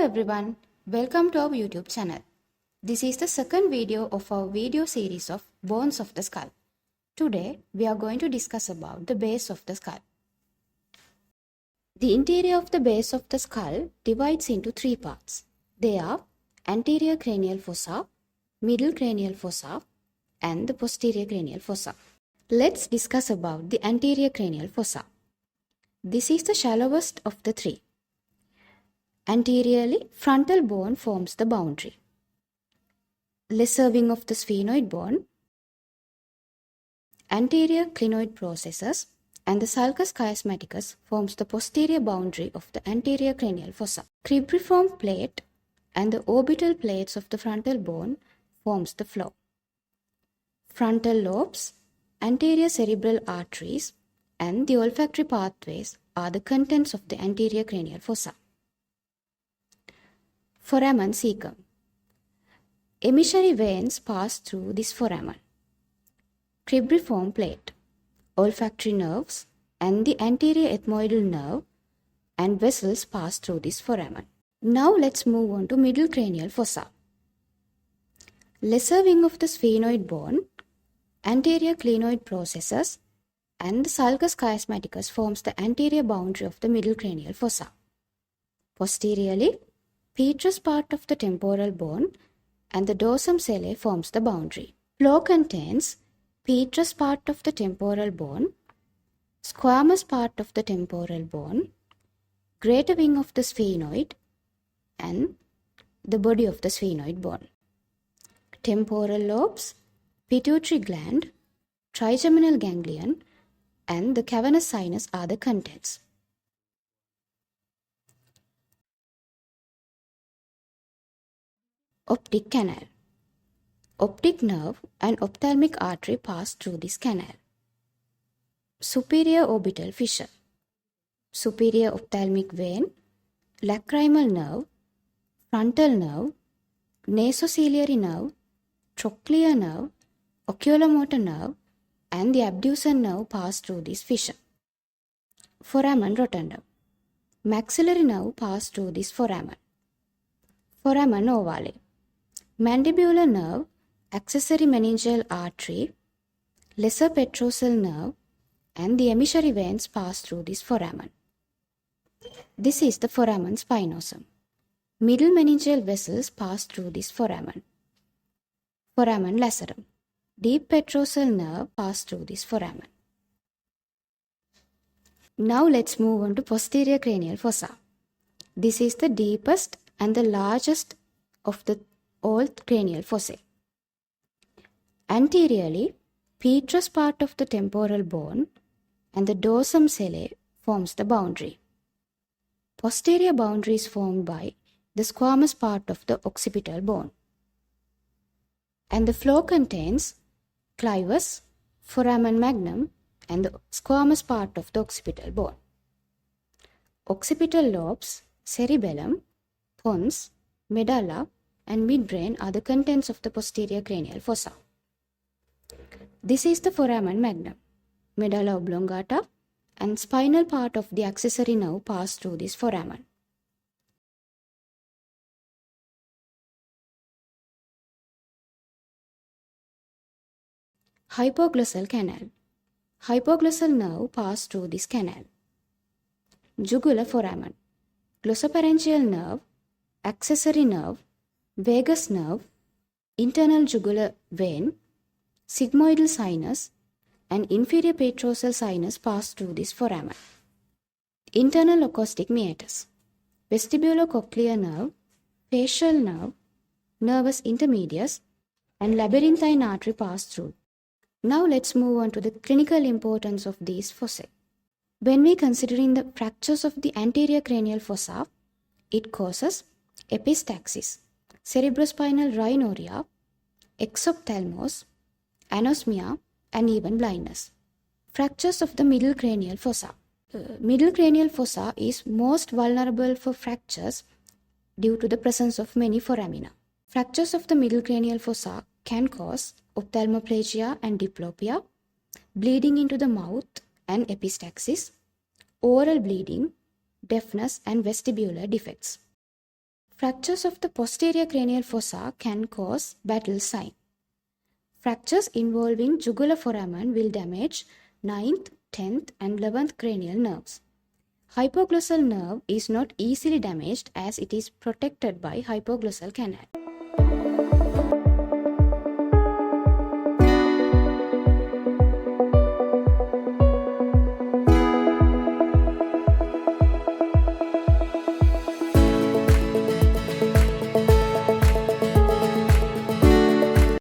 everyone, welcome to our YouTube channel. This is the second video of our video series of bones of the skull. Today we are going to discuss about the base of the skull. The interior of the base of the skull divides into three parts. They are anterior cranial fossa, middle cranial fossa and the posterior cranial fossa. Let's discuss about the anterior cranial fossa. This is the shallowest of the three. Anteriorly, frontal bone forms the boundary. Lesser wing of the sphenoid bone, anterior clinoid processes, and the sulcus chiasmaticus forms the posterior boundary of the anterior cranial fossa. Cribriform plate and the orbital plates of the frontal bone forms the floor. Frontal lobes, anterior cerebral arteries, and the olfactory pathways are the contents of the anterior cranial fossa. Foramen cecum. Emissary veins pass through this foramen. Cribriform plate, olfactory nerves, and the anterior ethmoidal nerve and vessels pass through this foramen. Now let's move on to middle cranial fossa. Lesser wing of the sphenoid bone, anterior clinoid processes, and the sulcus chiasmaticus forms the anterior boundary of the middle cranial fossa. Posteriorly, petrous part of the temporal bone and the dorsum sellae forms the boundary. Floor contains petrous part of the temporal bone, squamous part of the temporal bone, greater wing of the sphenoid, and the body of the sphenoid bone. Temporal lobes, pituitary gland, trigeminal ganglion, and the cavernous sinus are the contents. Optic canal. Optic nerve and ophthalmic artery pass through this canal. Superior orbital fissure. Superior ophthalmic vein, lacrimal nerve, frontal nerve, nasociliary nerve, trochlear nerve, oculomotor nerve, and the abducens nerve pass through this fissure. Foramen rotundum. Maxillary nerve pass through this foramen. Foramen ovale. Mandibular nerve, accessory meningeal artery, lesser petrosal nerve, and the emissary veins pass through this foramen. This is the foramen spinosum. Middle meningeal vessels pass through this foramen. Foramen lacerum. Deep petrosal nerve pass through this foramen. Now let's move on to posterior cranial fossa. This is the deepest and the largest of the all cranial fossae. Anteriorly, petrous part of the temporal bone and the dorsum sellae forms the boundary. Posterior boundary is formed by the squamous part of the occipital bone. And the floor contains clivus, foramen magnum, and the squamous part of the occipital bone. Occipital lobes, cerebellum, pons, medulla, and midbrain are the contents of the posterior cranial fossa. This is the foramen magnum. Medulla oblongata and spinal part of the accessory nerve pass through this foramen. Hypoglossal canal. Hypoglossal nerve pass through this canal. Jugular foramen. Glossopharyngeal nerve, accessory nerve, vagus nerve, internal jugular vein, sigmoidal sinus, and inferior petrosal sinus pass through this foramen. Internal acoustic meatus. Vestibulocochlear nerve, facial nerve, nervus intermedius, and labyrinthine artery pass through. Now let's move on to the clinical importance of these fossae. When we considering the fractures of the anterior cranial fossa, it causes epistaxis, cerebrospinal rhinorrhea, exophthalmos, anosmia, and even blindness. Fractures of the middle cranial fossa. Middle cranial fossa is most vulnerable for fractures due to the presence of many foramina. Fractures of the middle cranial fossa can cause ophthalmoplegia and diplopia, bleeding into the mouth and epistaxis, oral bleeding, deafness, and vestibular defects. Fractures of the posterior cranial fossa can cause battle sign. Fractures involving jugular foramen will damage 9th, 10th and 11th cranial nerves. Hypoglossal nerve is not easily damaged as it is protected by hypoglossal canal.